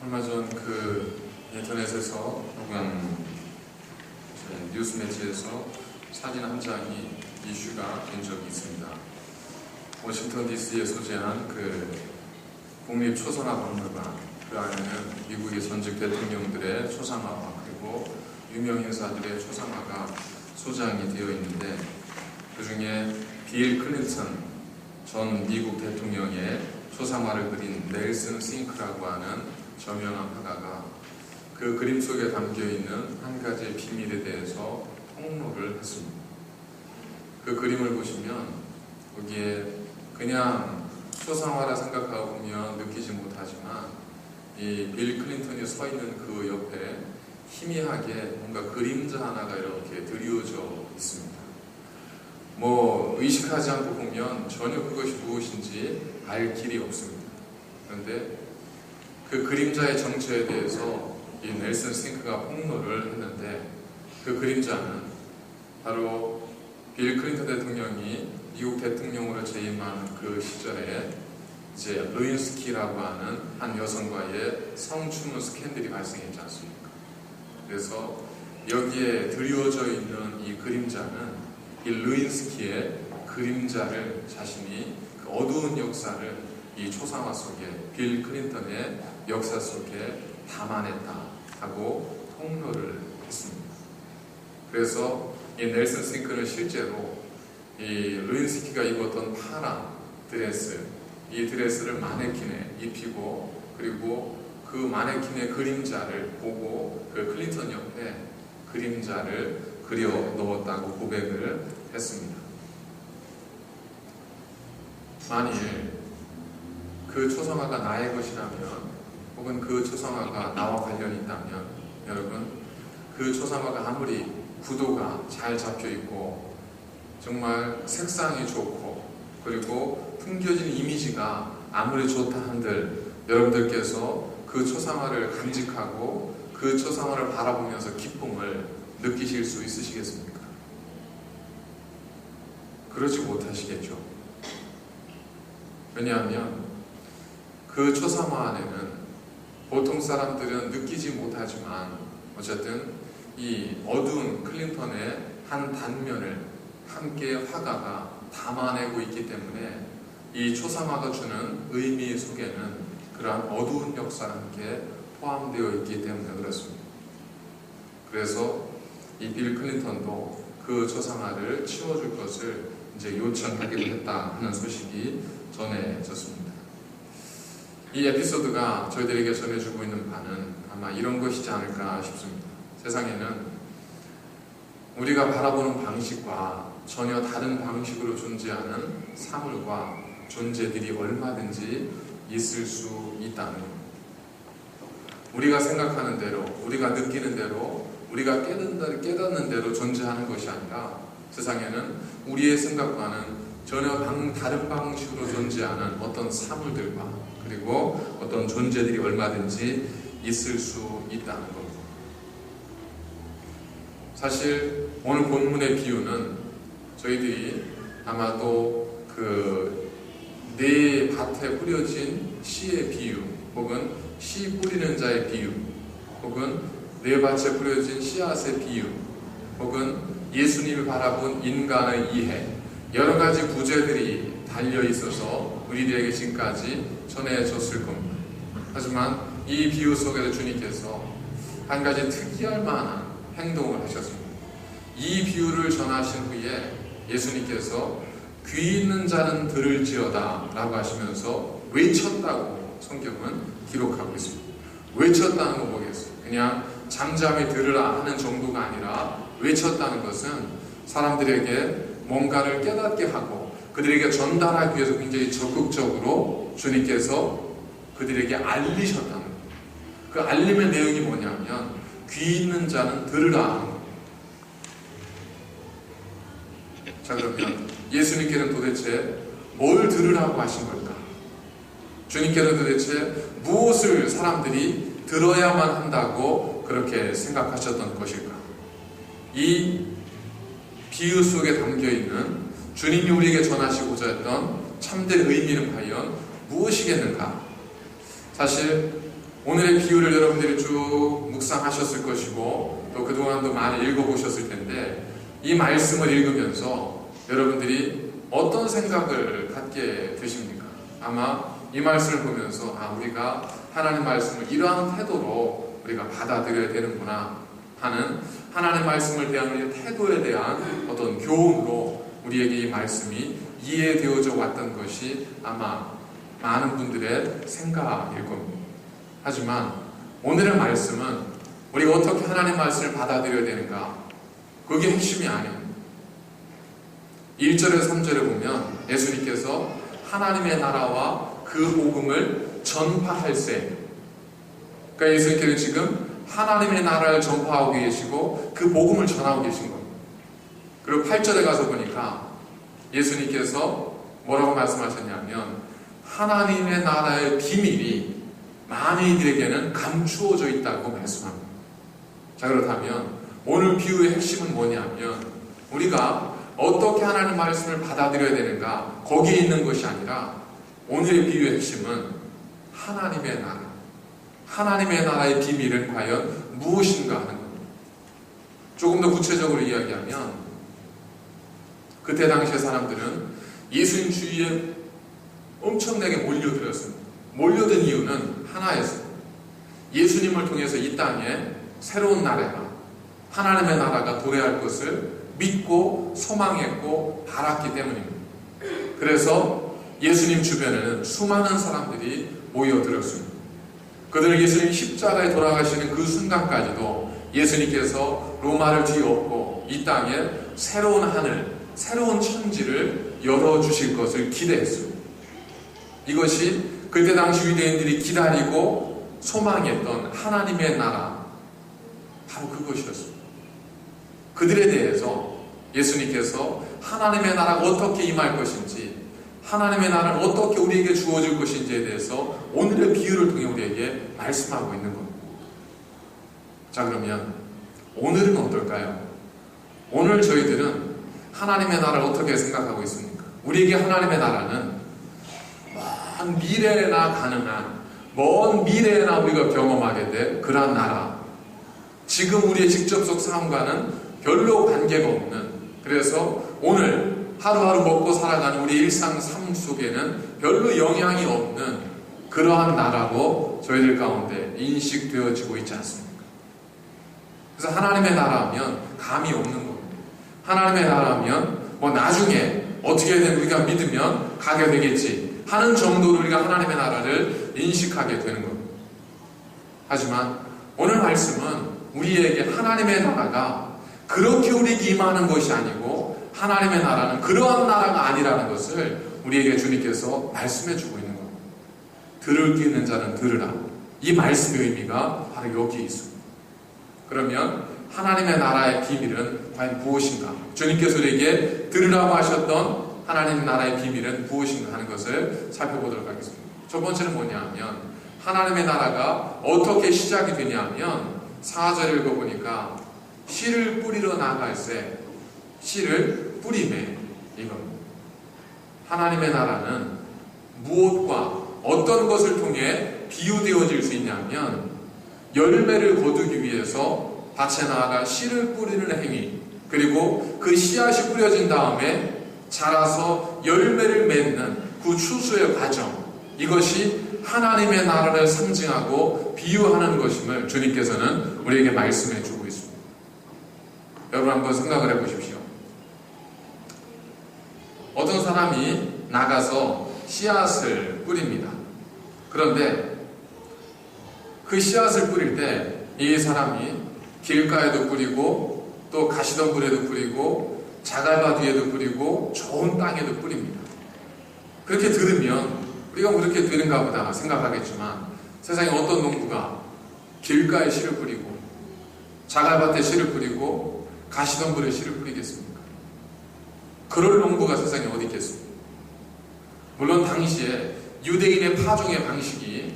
얼마 전 인터넷에서 혹은 뉴스 매체에서 사진 한 장이 이슈가 된 적이 있습니다. 워싱턴 DC에 소재한 국립초상화박물관, 그 안에는 미국의 전직 대통령들의 초상화와 그리고 유명 인사들의 초상화가 소장이 되어 있는데, 그 중에 빌 클린턴 전 미국 대통령의 초상화를 그린 넬슨 싱크라고 하는 저명한 화가가 그 그림 속에 담겨있는 한 가지의 비밀에 대해서 폭로를 했습니다. 그 그림을 보시면 거기에 그냥 초상화라 생각하고 보면 느끼지 못하지만 이 빌 클린턴이 서 있는 그 옆에 희미하게 뭔가 그림자 하나가 이렇게 드리워져 있습니다. 의식하지 않고 보면 전혀 그것이 무엇인지 알 길이 없습니다. 그런데 그 그림자의 정체에 대해서 이 넬슨 싱크가 폭로를 했는데, 그 그림자는 바로 빌 클린턴 대통령이 미국 대통령으로 재임한 그 시절에 이제 루인스키라고 하는 한 여성과의 성추문 스캔들이 발생했지 않습니까? 그래서 여기에 드리워져 있는 이 그림자는 이 루인스키의 그림자를 자신이 그 어두운 역사를 이 초상화 속에, 빌 클린턴의 역사 속에 담아냈다 하고 폭로를 했습니다. 그래서 이 넬슨 싱크는 실제로 이 루인스키가 입었던 파란 드레스, 이 드레스를 마네킹에 입히고, 그리고 그 마네킹의 그림자를 보고 그 클린턴 옆에 그림자를 그려 넣었다고 고백을 했습니다. 만일 그 초상화가 나의 것이라면, 혹은 그 초상화가 나와 관련이 있다면, 여러분, 그 초상화가 아무리 구도가 잘 잡혀 있고 정말 색상이 좋고 그리고 풍겨진 이미지가 아무리 좋다 한들 여러분들께서 그 초상화를 간직하고 그 초상화를 바라보면서 기쁨을 느끼실 수 있으시겠습니까? 그러지 못하시겠죠. 왜냐하면 그 초상화 안에는 보통 사람들은 느끼지 못하지만 어쨌든 이 어두운 클린턴의 한 단면을 함께 화가가 담아내고 있기 때문에 이 초상화가 주는 의미 속에는 그러한 어두운 역사가 함께 포함되어 있기 때문에 그렇습니다. 그래서 이 빌 클린턴도 그 초상화를 치워줄 것을 이제 요청하기로 했다 하는 소식이 전해졌습니다. 이 에피소드가 저희들에게 전해주고 있는 바는 아마 이런 것이지 않을까 싶습니다. 세상에는 우리가 바라보는 방식과 전혀 다른 방식으로 존재하는 사물과 존재들이 얼마든지 있을 수 있다는 겁니다. 우리가 생각하는 대로, 우리가 느끼는 대로, 우리가 깨닫는 대로 존재하는 것이 아니라 세상에는 우리의 생각과는 전혀 다른 방식으로 존재하는 어떤 사물들과 그리고 어떤 존재들이 얼마든지 있을 수 있다는 겁니다. 사실 오늘 본문의 비유는 저희들이 아마도 네 밭에 뿌려진 씨의 비유, 혹은 씨 뿌리는 자의 비유, 혹은 네 밭에 뿌려진 씨앗의 비유, 혹은 예수님을 바라본 인간의 이해, 여러 가지 부제들이 달려있어서 우리들에게 지금까지 전해졌을 겁니다. 하지만 이 비유 속에서 주님께서 한 가지 특이할 만한 행동을 하셨습니다. 이 비유를 전하신 후에 예수님께서 귀 있는 자는 들을지어다 라고 하시면서 외쳤다고 성경은 기록하고 있습니다. 외쳤다는 거 뭐겠어요? 그냥 잠잠히 들으라 하는 정도가 아니라 외쳤다는 것은 사람들에게 뭔가를 깨닫게 하고 그들에게 전달하기 위해서 굉장히 적극적으로 주님께서 그들에게 알리셨다는 거예요. 그 알림의 내용이 뭐냐면 귀 있는 자는 들으라. 자, 그러면 예수님께는 도대체 뭘 들으라고 하신 걸까? 주님께는 도대체 무엇을 사람들이 들어야만 한다고 그렇게 생각하셨던 것일까? 이 비유 속에 담겨있는 주님이 우리에게 전하시고자 했던 참된 의미는 과연 무엇이겠는가? 사실 오늘의 비유를 여러분들이 쭉 묵상하셨을 것이고 또 그동안도 많이 읽어보셨을 텐데 이 말씀을 읽으면서 여러분들이 어떤 생각을 갖게 되십니까? 아마 이 말씀을 보면서 우리가 하나님 말씀을 이러한 태도로 우리가 받아들여야 되는구나 하는 하나님 말씀을 대하는 태도에 대한 어떤 교훈으로 우리에게 이 말씀이 이해되어져 왔던 것이 아마 많은 분들의 생각일 겁니다. 하지만 오늘의 말씀은 우리가 어떻게 하나님 말씀을 받아들여야 되는가, 그게 핵심이 아닙니다. 1절에서 3절에 보면 예수님께서 하나님의 나라와 그 복음을 전파할세, 그러니까 예수님께서 지금 하나님의 나라를 전파하고 계시고 그 복음을 전하고 계신 겁니다. 그리고 8절에 가서 보니까 예수님께서 뭐라고 말씀하셨냐면 하나님의 나라의 비밀이 많은 이들에게는 감추어져 있다고 말씀합니다. 자, 그렇다면 오늘 비유의 핵심은 뭐냐면 우리가 어떻게 하나님 말씀을 받아들여야 되는가, 거기에 있는 것이 아니라 오늘의 비유의 핵심은 하나님의 나라, 하나님의 나라의 비밀은 과연 무엇인가 하는 겁니다. 조금 더 구체적으로 이야기하면 그때 당시의 사람들은 예수님 주위에 엄청나게 몰려들었습니다. 몰려든 이유는 하나였습니다. 예수님을 통해서 이 땅에 새로운 나라가, 하나님의 나라가 도래할 것을 믿고 소망했고 바랐기 때문입니다. 그래서 예수님 주변에는 수많은 사람들이 모여들었습니다. 그들은 예수님 십자가에 돌아가시는 그 순간까지도 예수님께서 로마를 뒤엎고 이 땅에 새로운 하늘, 새로운 천지를 열어주실 것을 기대했습니다. 이것이 그때 당시 유대인들이 기다리고 소망했던 하나님의 나라, 바로 그것이었습니다. 그들에 대해서 예수님께서 하나님의 나라가 어떻게 임할 것인지, 하나님의 나라는 어떻게 우리에게 주어질 것인지에 대해서 오늘의 비유를 통해 우리에게 말씀하고 있는 겁니다. 자, 그러면 오늘은 어떨까요? 오늘 저희들은 하나님의 나라를 어떻게 생각하고 있습니까? 우리에게 하나님의 나라는 먼 미래에나 가능한, 먼 미래에나 우리가 경험하게 될 그러한 나라, 지금 우리의 직접적 삶과는 별로 관계가 없는, 그래서 오늘 하루하루 먹고 살아가는 우리 일상 삶 속에는 별로 영향이 없는 그러한 나라로 저희들 가운데 인식되어지고 있지 않습니까? 그래서 하나님의 나라면 감이 없는 겁니다. 하나님의 나라면 뭐 나중에 어떻게든 우리가 믿으면 가게 되겠지 하는 정도로 우리가 하나님의 나라를 인식하게 되는 겁니다. 하지만 오늘 말씀은 우리에게 하나님의 나라가 그렇게 우리에게 임하는 것이 아니고 하나님의 나라는 그러한 나라가 아니라는 것을 우리에게 주님께서 말씀해 주고 있는 겁니다. 들을 게 있는 자는 들으라. 이 말씀의 의미가 바로 여기에 있습니다. 그러면 하나님의 나라의 비밀은 과연 무엇인가? 주님께서 우리에게 들으라고 하셨던 하나님의 나라의 비밀은 무엇인가 하는 것을 살펴보도록 하겠습니다. 첫 번째는 뭐냐면 하나님의 나라가 어떻게 시작이 되냐면 4절을 읽어보니까 씨를 뿌리러 나갈새, 씨를 뿌리매, 이겁니다. 하나님의 나라는 무엇과 어떤 것을 통해 비유되어질 수 있냐면 열매를 거두기 위해서 밭에 나아가 씨를 뿌리는 행위, 그리고 그 씨앗이 뿌려진 다음에 자라서 열매를 맺는 그 추수의 과정, 이것이 하나님의 나라를 상징하고 비유하는 것임을 주님께서는 우리에게 말씀해 주고 있습니다. 여러분 한번 생각을 해 보십시오. 어떤 사람이 나가서 씨앗을 뿌립니다. 그런데 그 씨앗을 뿌릴 때 이 사람이 길가에도 뿌리고 또 가시덤불에도 뿌리고 자갈밭 위에도 뿌리고 좋은 땅에도 뿌립니다. 그렇게 들으면 우리가 뭐 이렇게 되는가 보다 생각하겠지만 세상에 어떤 농부가 길가에 씨를 뿌리고 자갈밭에 씨를 뿌리고 가시덤불에 씨를 뿌리겠습니까? 그럴 농부가 세상에 어디 있겠습니까? 물론 당시에 유대인의 파종의 방식이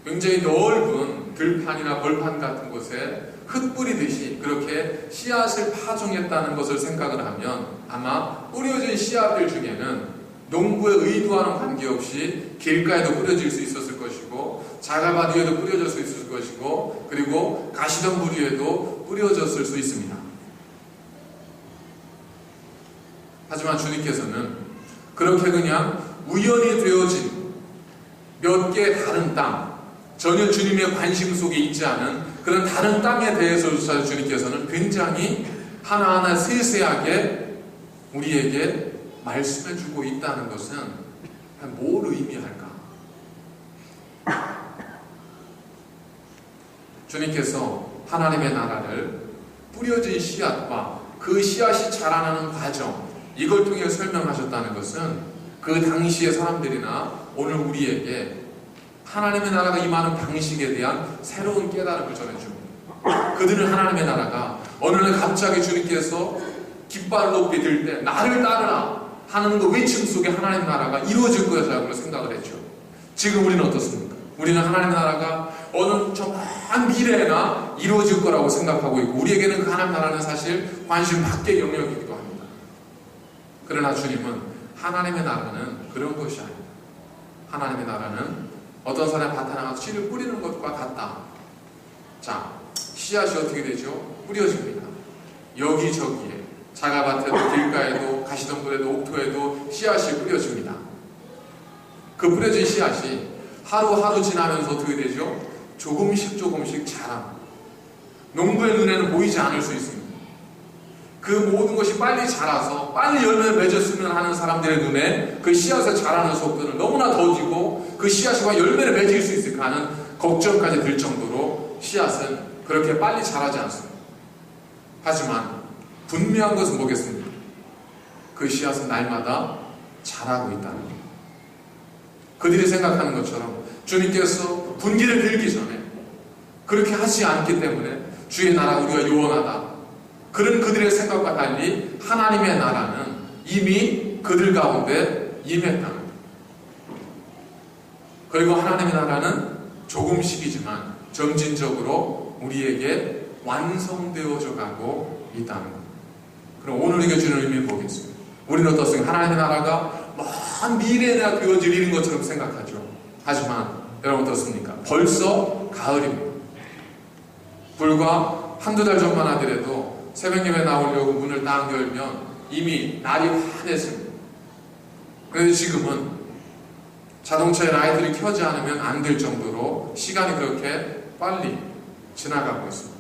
굉장히 넓은 들판이나 벌판 같은 곳에 흙 뿌리듯이 그렇게 씨앗을 파종했다는 것을 생각을 하면 아마 뿌려진 씨앗들 중에는 농부의 의도와는 관계없이 길가에도 뿌려질 수 있었을 것이고 것이고 자갈밭 위에도 뿌려질 수 있을 것이고 그리고 가시덤불 위에도 뿌려졌을 수 있습니다. 하지만 주님께서는 그렇게 그냥 우연히 되어진 몇 개의 다른 땅, 전혀 주님의 관심 속에 있지 않은 그런 다른 땅에 대해서조차 주님께서는 굉장히 하나하나 세세하게 우리에게 말씀해주고 있다는 것은 뭘 의미할까? 주님께서 하나님의 나라를 뿌려진 씨앗과 그 씨앗이 자라나는 과정, 이걸 통해 설명하셨다는 것은 그 당시의 사람들이나 오늘 우리에게 하나님의 나라가 임하는 방식에 대한 새로운 깨달음을 전해줍니다. 그들은 하나님의 나라가 어느 날 갑자기 주님께서 깃발을 높이 들 때 나를 따르라 하는 그 외침 속에 하나님의 나라가 이루어질 것이라고 생각을 했죠. 지금 우리는 어떻습니까? 우리는 하나님의 나라가 어느 저 먼 미래나 이루어질 거라고 생각하고 있고 우리에게는 그 하나님의 나라는 사실 관심 밖의 영역이기도 합니다. 그러나 주님은 하나님의 나라는 그런 것이 아니다. 하나님의 나라는 어떤 사람이 밭에 나가서 씨를 뿌리는 것과 같다. 자, 씨앗이 어떻게 되죠? 뿌려집니다. 여기저기에 자갈밭에도 길가에도 가시덤불에도 옥토에도 씨앗이 뿌려집니다. 그 뿌려진 씨앗이 하루하루 지나면서 어떻게 되죠? 조금씩 자랍니다. 농부의 눈에는 보이지 않을 수 있습니다. 그 모든 것이 빨리 자라서 빨리 열매를 맺었으면 하는 사람들의 눈에 그 씨앗을 자라는 속도는 너무나 더디고 그 씨앗이 열매를 맺을 수 있을까 하는 걱정까지 들 정도로 씨앗은 그렇게 빨리 자라지 않습니다. 하지만 분명한 것은 뭐겠습니까? 그 씨앗은 날마다 자라고 있다는 것. 그들이 생각하는 것처럼 주님께서 분기를 들기 전에 그렇게 하지 않기 때문에 주의 나라 우리가 요원하다. 그런 그들의 생각과 달리 하나님의 나라는 이미 그들 가운데 임했다는 것. 그리고 하나님의 나라는 조금씩이지만 점진적으로 우리에게 완성되어져 가고 있다는 것. 그럼 오늘 우리가 주는 의미를 보겠습니다. 우리는 어떻습니까? 하나님의 나라가 먼 미래에 되어질 일인 것처럼 생각하죠. 하지만 여러분 어떻습니까? 벌써 가을입니다. 불과 한두 달 전만 하더라도 새벽 예배 나오려고 문을 딱 열면 이미 날이 환했습니다. 그래서 지금은 자동차의 라이트를 켜지 않으면 안 될 정도로 시간이 그렇게 빨리 지나가고 있습니다.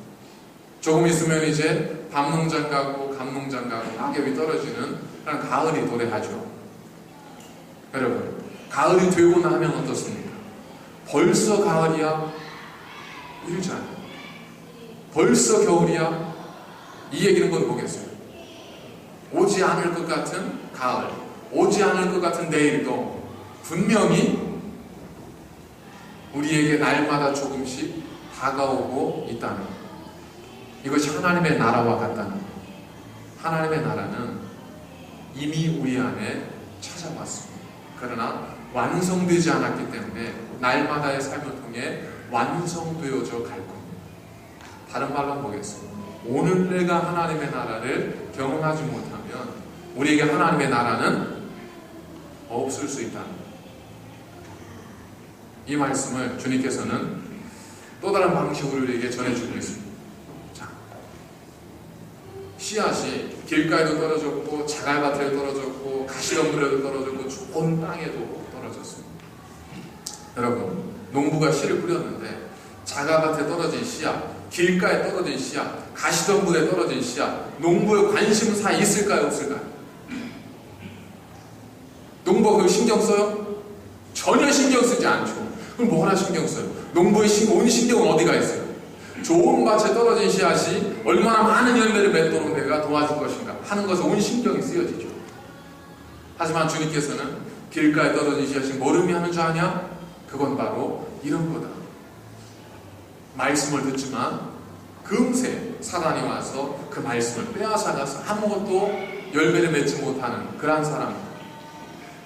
조금 있으면 이제 밤농장 가고 감농장 가고 낙엽이 떨어지는 그런 가을이 도래하죠. 여러분, 가을이 되고 나면 어떻습니까? 벌써 가을이야? 이러지 않아요. 벌써 겨울이야? 이 얘기는 건 뭐겠어요? 오지 않을 것 같은 가을, 오지 않을 것 같은 내일도 분명히 우리에게 날마다 조금씩 다가오고 있다는 것. 이것이 하나님의 나라와 같다는 것. 하나님의 나라는 이미 우리 안에 찾아왔습니다. 그러나 완성되지 않았기 때문에 날마다의 삶을 통해 완성되어져 갈 겁니다. 다른 말로 보겠습니다. 오늘 내가 하나님의 나라를 경험하지 못하면 우리에게 하나님의 나라는 없을 수 있다는 것. 이 말씀을 주님께서는 또 다른 방식으로 우리에게 전해주고 있습니다. 자, 씨앗이 길가에도 떨어졌고 자갈밭에도 떨어졌고 가시덤불에도 떨어졌고 좋은 땅에도 떨어졌습니다. 여러분, 농부가 씨를 뿌렸는데 자갈밭에 떨어진 씨앗, 길가에 떨어진 씨앗, 가시덤불에 떨어진 씨앗, 농부의 관심사 있을까요? 없을까요? 농부가 그걸 신경 써요? 전혀 신경 쓰지 않죠. 그럼 뭐하나 신경 써요? 농부의 온 신경은 어디가 있어요? 좋은 밭에 떨어진 씨앗이 얼마나 많은 열매를 맺도록 내가 도와줄 것인가 하는 것에 온 신경이 쓰여지죠. 하지만 주님께서는 길가에 떨어진 씨앗이 뭘 의미하는 줄 아냐? 그건 바로 이런 거다. 말씀을 듣지만 금세 사단이 와서 그 말씀을 빼앗아가서 아무것도 열매를 맺지 못하는 그러한 사람입니다.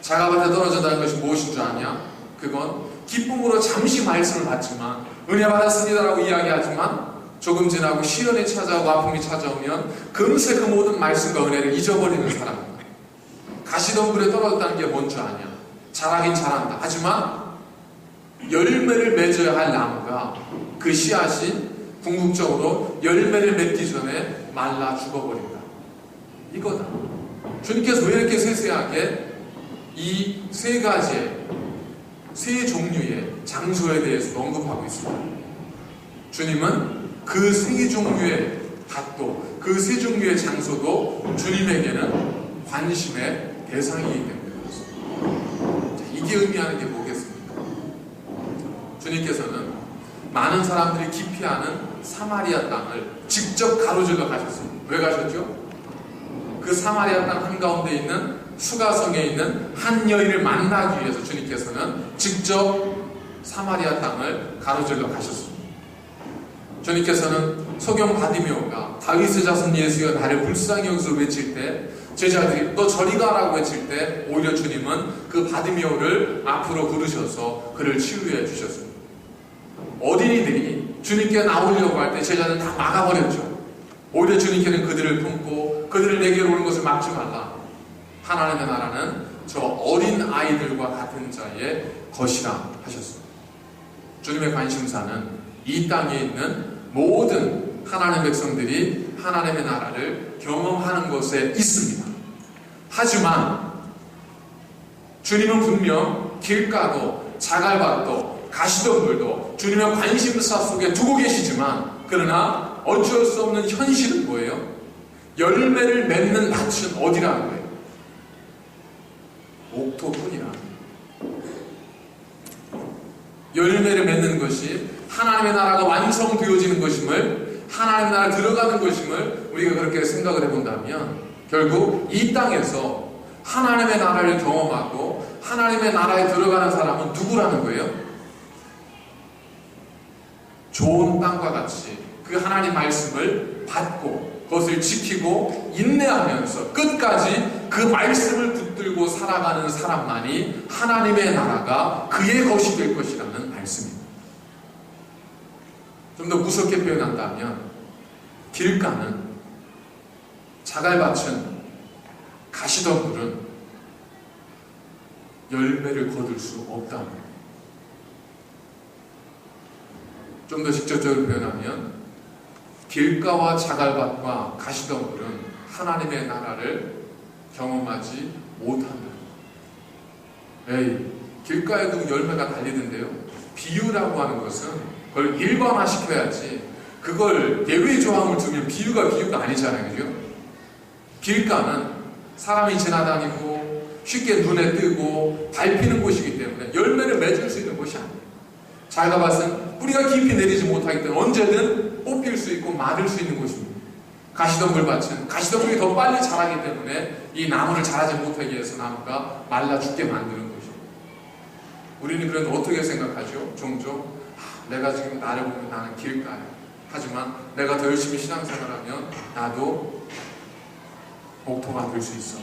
자갈밭에 떨어진다는 것이 무엇인 줄 아냐? 그건 기쁨으로 잠시 말씀을 받지만 은혜 받았습니다라고 이야기하지만 조금 지나고 시련이 찾아오고 아픔이 찾아오면 금세 그 모든 말씀과 은혜를 잊어버리는 사람입니다. 가시덤불에 떨어졌다는 게 뭔 줄 아냐? 잘하긴 잘한다. 하지만 열매를 맺어야 할 나무가 그 씨앗이 궁극적으로 열매를 맺기 전에 말라 죽어버린다. 이거다. 주님께서 왜 이렇게 세세하게 이 세 가지의, 세 종류의 장소에 대해서 언급하고 있습니다. 주님은 그 세 종류의 밭도, 그 세 종류의 장소도 주님에게는 관심의 대상이기 때문에 그렇습니다. 자, 이게 의미하는 게 뭐겠습니까? 주님께서는 많은 사람들이 기피하는 사마리아 땅을 직접 가로질러 가셨습니다. 왜 가셨죠? 그 사마리아 땅 한가운데 있는 수가성에 있는 한 여인을 만나기 위해서 주님께서는 직접 사마리아 땅을 가로질러 가셨습니다. 주님께서는 소경 바디메오가 다윗의 자손 예수여 나를 불쌍히 여기서 외칠 때 제자들이 너 저리 가라고 외칠 때 오히려 주님은 그 바디메오를 앞으로 부르셔서 그를 치유해 주셨습니다. 어린이들이 주님께 나오려고 할 때 제자들은 다 막아버렸죠. 오히려 주님께는 그들을 품고 그들을 내게로 오는 것을 막지 말라. 하나님의 나라는 저 어린 아이들과 같은 자의 것이라 하셨습니다. 주님의 관심사는 이 땅에 있는 모든 하나님의 백성들이 하나님의 나라를 경험하는 것에 있습니다. 하지만 주님은 분명 길가도 자갈밭도 가시덤불도 주님의 관심사 속에 두고 계시지만, 그러나 어쩔 수 없는 현실은 뭐예요? 열매를 맺는 밭은 어디라는 거예요? 옥토뿐이라. 열매를 맺는 것이 하나님의 나라가 완성되어지는 것임을, 하나님의 나라에 들어가는 것임을 우리가 그렇게 생각을 해본다면 결국 이 땅에서 하나님의 나라를 경험하고 하나님의 나라에 들어가는 사람은 누구라는 거예요? 좋은 땅과 같이 그 하나님 말씀을 받고 그것을 지키고 인내하면서 끝까지 그 말씀을 붙들고 살아가는 사람만이 하나님의 나라가 그의 것이 될 것이라는 말씀입니다. 좀 더 무섭게 표현한다면 길가는, 자갈밭은, 가시덤불은 열매를 거둘 수 없다는 거예요. 좀 더 직접적으로 표현하면 길가와 자갈밭과 가시덤불은 하나님의 나라를 경험하지 못한다. 에이, 길가에도 열매가 달리던데요. 비유라고 하는 것은 그걸 일반화시켜야지, 그걸 예외 조항을 두면 비유가 아니잖아요. 그죠? 길가는 사람이 지나다니고 쉽게 눈에 뜨고 밟히는 곳이기 때문에 열매를 맺을 수 있는 곳이 아니에요. 자갈밭은 뿌리가 깊이 내리지 못하기 때문에 언제든 뽑힐 수 있고 마를 수 있는 곳입니다. 가시덤불밭은 가시덤불이 더 빨리 자라기 때문에 이 나무를 자라지 못하게 해서 나무가 말라 죽게 만드는 것입니다. 우리는 그래도 어떻게 생각하죠? 종종 내가 지금 나를 보면 나는 길가야. 하지만 내가 더 열심히 신앙생활하면 나도 옥토가 될 수 있어.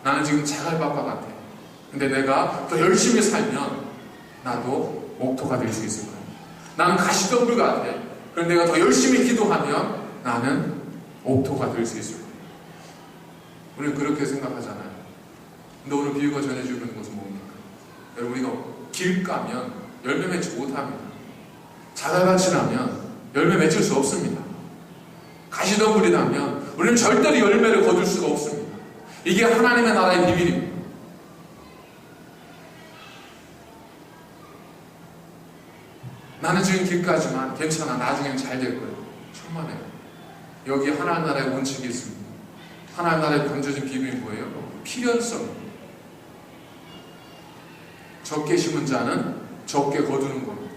나는 지금 자갈밭과 같아. 근데 내가 더 열심히 살면 나도 옥토가 될 수 있을 거야. 나는 가시덤불 같아. 그런데 내가 더 열심히 기도하면 나는 옥토가 될 수 있을 거야. 우리는 그렇게 생각하잖아요. 근데 오늘 비유가 전해주고 있는 것은 뭡니까? 여러분, 우리가 길가면 열매 맺지 못합니다. 자갈밭이라면 열매 맺을 수 없습니다. 가시덤불이라면 우리는 절대로 열매를 거둘 수가 없습니다. 이게 하나님의 나라의 비밀입니다. 나는 지금 길가지만 괜찮아. 나중엔 잘 될 거예요. 천만에요. 여기 하나님 나라의 원칙이 있습니다. 하나님 나라에 던져진 비밀이 뭐예요? 필연성입니다. 적게 심은 자는 적게 거두는 겁니다.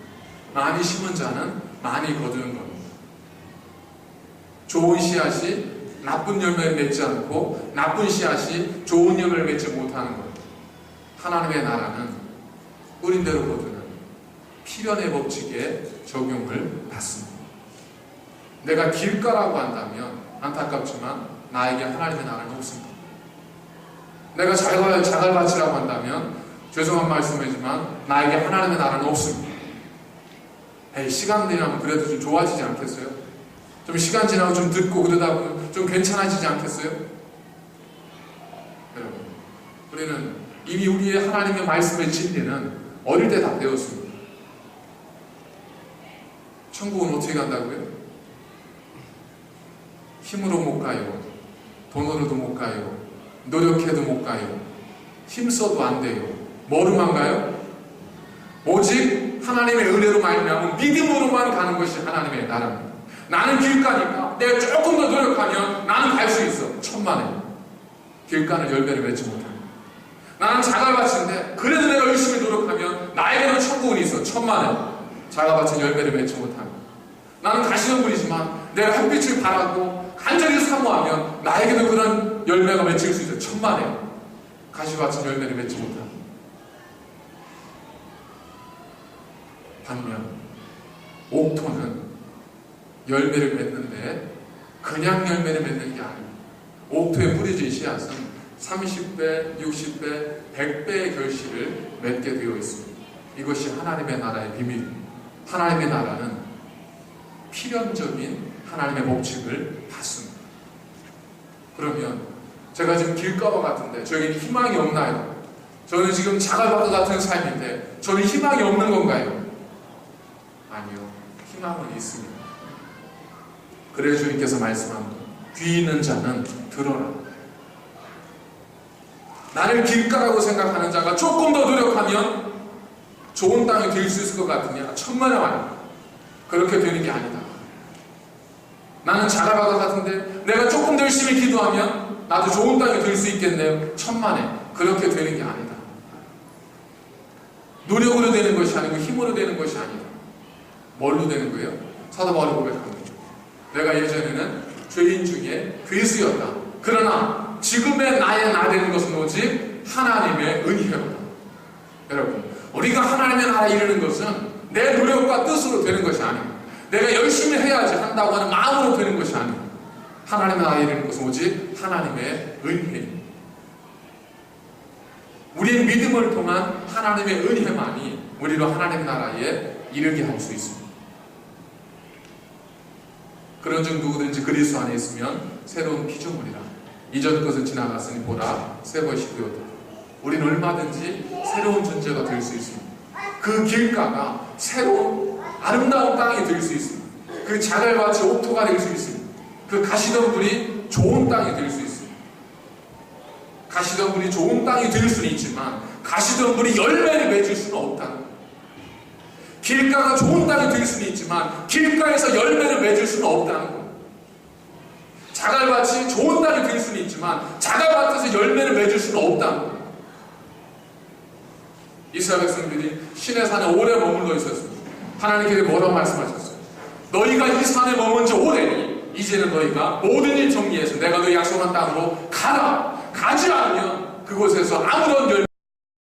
많이 심은 자는 많이 거두는 겁니다. 좋은 씨앗이 나쁜 열매를 맺지 않고 나쁜 씨앗이 좋은 열매를 맺지 못하는 겁니다. 하나님의 나라는 뿌린 대로 거두는 필연의 법칙에 적용을 받습니다. 내가 길가라고 한다면 안타깝지만 나에게 하나님의 나라는 없습니다. 내가 자갈밭이라고 한다면 죄송한 말씀이지만 나에게 하나님의 나라는 없습니다. 에이, 시간 지나면 그래도 좀 좋아지지 않겠어요? 좀 시간 지나고 좀 듣고 그러다 보면 좀 괜찮아지지 않겠어요? 여러분, 우리는 이미 우리의 하나님의 말씀의 진리는 어릴 때 다 배웠습니다. 천국은 어떻게 간다고요? 힘으로 못 가요. 돈으로도 못 가요. 노력해도 못 가요. 힘써도 안 돼요. 뭐로만 가요? 오직 하나님의 은혜로 말미암은 믿음으로만 가는 것이 하나님의 나라입니다. 나는 길가니까 내가 조금 더 노력하면 나는 갈 수 있어. 천만에. 길가는 열매를 맺지 못합니다. 나는 자갈밭인데 그래도 내가 열심히 노력하면 나에게는 천국은 있어. 천만에. 자갈밭은 열매를 맺지 못합니다. 나는 가시덤불이지만 내가 햇빛을 바라고 간절히 사모하면 나에게도 그런 열매가 맺힐 수 있어. 천만에. 가시밭은 열매를 맺지 못합니다. 반면 옥토는 열매를 맺는데 그냥 열매를 맺는 게 아닙니다. 옥토에 뿌려진 씨앗은 30배, 60배, 100배의 결실을 맺게 되어 있습니다. 이것이 하나님의 나라의 비밀입니다. 하나님의 나라는 필연적인 하나님의 법칙을 받습니다. 그러면 제가 지금 길가와 같은데 저에게는 희망이 없나요? 저는 지금 자갈밭과 같은 삶인데 저는 희망이 없는 건가요? 아니요. 희망은 있습니다. 그래서 주님께서 말씀합니다. 귀 있는 자는 들어라. 나를 길가라고 생각하는 자가 조금 더 노력하면 좋은 땅이 될 수 있을 것 같으냐? 천만에 아닙니다. 그렇게 되는 게 아니다. 나는 자갈밭 같은데 내가 조금 더 열심히 기도하면 나도 좋은 땅이 될 수 있겠네요. 천만에. 그렇게 되는 게 아니다. 노력으로 되는 것이 아니고 힘으로 되는 것이 아니다. 뭘로 되는 거예요? 사도 바울이 고백합니다. 내가 예전에는 죄인 중에 괴수였다. 그러나 지금의 나의 나 되는 것은 오직 하나님의 은혜로다. 여러분, 우리가 하나님의 나라에 이르는 것은 내 노력과 뜻으로 되는 것이 아닙니다. 내가 열심히 해야지 한다고 하는 마음으로 되는 것이 아닙니다. 하나님의 나라에 이르는 것은 오직 하나님의 은혜입니다. 우리의 믿음을 통한 하나님의 은혜만이 우리로 하나님의 나라에 이르게 할 수 있습니다. 그런즉 누구든지 그리스도 안에 있으면 새로운 피조물이라. 이전 것은 지나갔으니 보라 새 것이 되었다. 우리는 얼마든지 새로운 존재가 될 수 있습니다. 그 길가가 새로운 아름다운 땅이 될 수 있습니다. 그 자갈밭이 옥토가 될 수 있습니다. 그 가시덤불이 좋은 땅이 될 수 있습니다. 가시덤불이 좋은 땅이 될 수는 있지만 가시덤불이 열매를 맺을 수는 없다는 거예요. 길가가 좋은 땅이 될 수는 있지만 길가에서 열매를 맺을 수는 없다는 거예요. 자갈밭이 좋은 땅이 될 수는 있지만 자갈밭에서 열매를 맺을 수는 없다는 거예요. 이스라엘 백성들이 시내 산에 오래 머물러 있었습니다. 하나님께서 뭐라고 말씀하셨어요? 너희가 이 산에 머문 지 오래니 이제는 너희가 모든 일 정리해서 내가 너희 약속한 땅으로 가라. 가지 않으면 그곳에서 아무런 열매